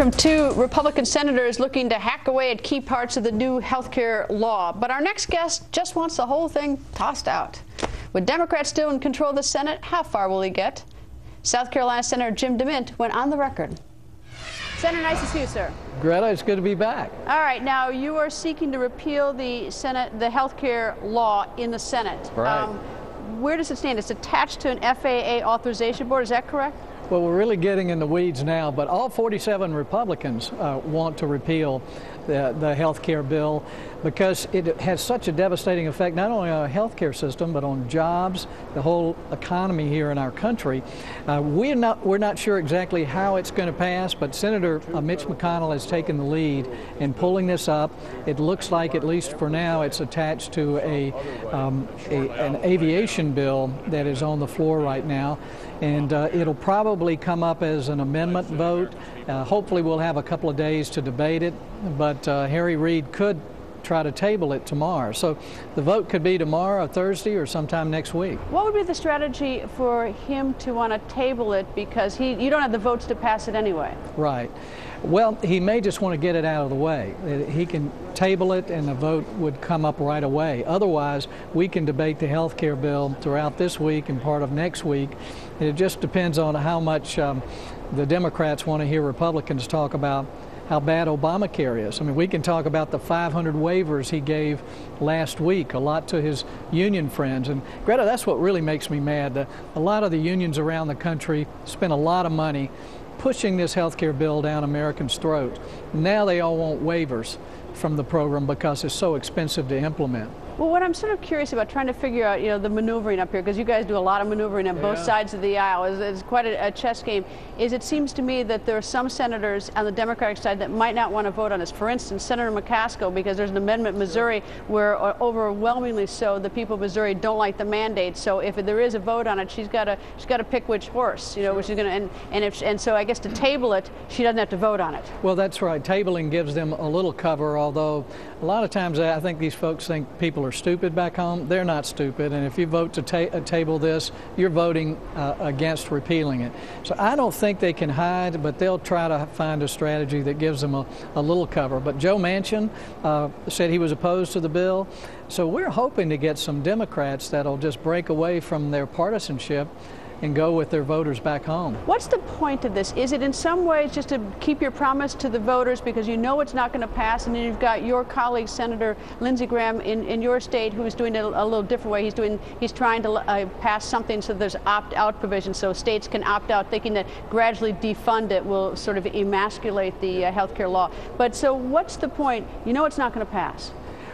from two Republican senators looking to hack away at key parts of the new health care law. But our next guest just wants the whole thing tossed out. With Democrats still in control of the Senate, how far will he get? South Carolina Senator Jim DeMint went on the record. Senator, nice to see you, sir. Greta, it's good to be back. All right, now you are seeking to repeal the health care law in the Senate. Right. Where does it stand? It's attached to an FAA authorization board, is that correct? Well, we're really getting in the weeds now, but all 47 Republicans want to repeal the health care bill because it has such a devastating effect not only on our health care system but on jobs, the whole economy here in our country. We're not sure exactly how it's going to pass, but Senator Mitch McConnell has taken the lead in pulling this up. It looks like, at least for now, it's attached to an aviation bill that is on the floor right now, and it'll probably come up as an amendment vote. Hopefully we'll have a couple of days to debate it, but Harry Reid could try to table it tomorrow. So the vote could be tomorrow, Thursday, or sometime next week. What would be the strategy for him to want to table it, because you don't have the votes to pass it anyway? Right. Well, he may just want to get it out of the way. He can table it and the vote would come up right away. Otherwise, we can debate the health care bill throughout this week and part of next week. It just depends on how much the Democrats want to hear Republicans talk about how bad Obamacare is. I mean, we can talk about the 500 waivers he gave last week, a lot to his union friends. And Greta, that's what really makes me mad. A lot of the unions around the country spend a lot of money pushing this health care bill down Americans' throats. Now they all want waivers from the program because it's so expensive to implement. Well, what I'm sort of curious about, trying to figure out, the maneuvering up here, because you guys do a lot of maneuvering on both sides of the aisle, it's quite a chess game, is it seems to me that there are some senators on the Democratic side that might not want to vote on this. For instance, Senator McCaskill, because there's an amendment in Missouri where overwhelmingly so the people of Missouri don't like the mandate. So if there is a vote on it, she's got to pick which horse, which she's going to, and so I guess to table it, she doesn't have to vote on it. Well, that's right. Tabling gives them a little cover, although a lot of times I think these folks think people are stupid back home. They're not stupid, and if you vote to table this, you're voting against repealing it. So I don't think they can hide, but they'll try to find a strategy that gives them a little cover. But Joe Manchin said he was opposed to the bill, so we're hoping to get some Democrats that'll just break away from their partisanship and go with their voters back home. What's the point of this? Is it in some ways just to keep your promise to the voters because you know it's not going to pass, and then you've got your colleague Senator Lindsey Graham in your state who's doing it a little different way. He's trying to pass something so there's opt-out provision so states can opt out, thinking that gradually defund it will sort of emasculate the health care law. But so what's the point? You know it's not going to pass.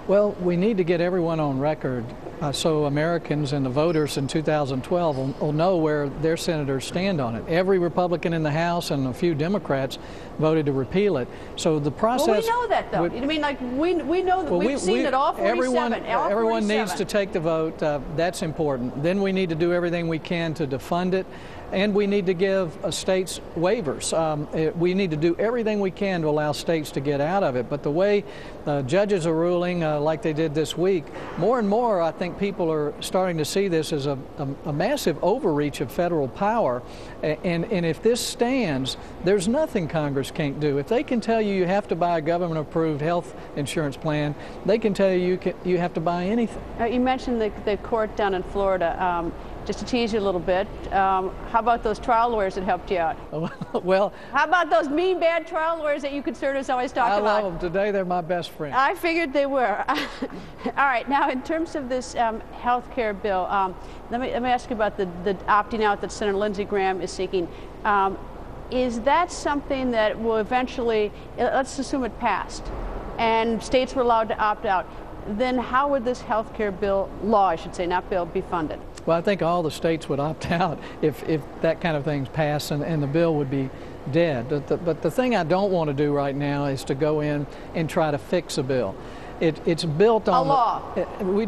Well, we need to get everyone on record so Americans and the voters in 2012 will know where their senators stand on it. Every Republican in the House and a few Democrats voted to repeal it. So the process... Well, we know that, though. I mean, like, we know that we've seen it, all 47. Everyone needs to take the vote. That's important. Then we need to do everything we can to defund it. And we need to give states waivers. We need to do everything we can to allow states to get out of it. But the way judges are ruling, like they did this week, more and more I think people are starting to see this as a massive overreach of federal power. And if this stands, there's nothing Congress can't do. If they can tell you have to buy a government-approved health insurance plan, they can tell you you have to buy anything. You mentioned the court down in Florida. Just to tease you a little bit, how about those trial lawyers that helped you out? Well, how about those mean, bad trial lawyers that you conservatives always talk about? I love them. Today they're my best friends. I figured they were. All right, now in terms of this health care bill, let me ask you about the opting out that Senator Lindsey Graham is seeking. Is that something that will eventually, let's assume it passed, and states were allowed to opt out, then how would this health care law, I should say, not bill, be funded? Well, I think all the states would opt out if that kind of thing's passed, and the bill would be dead. But the thing I don't want to do right now is to go in and try to fix a bill. It's built on a law. We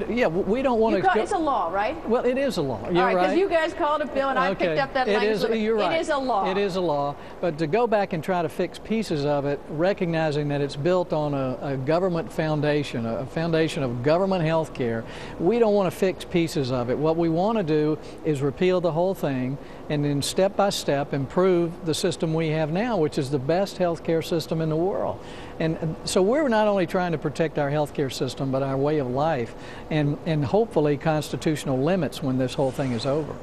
don't want to. It's a law, right? Well, it is a law. You're right. Because you guys called it a bill, and I picked up that language. You're right. It is a law. It is a law. But to go back and try to fix pieces of it, recognizing that it's built on a government foundation, a foundation of government health care, we don't want to fix pieces of it. What we want to do is repeal the whole thing and then step by step improve the system we have now, which is the best health care system in the world. And so we're not only trying to protect our health care system, but our way of life, and hopefully constitutional limits when this whole thing is over.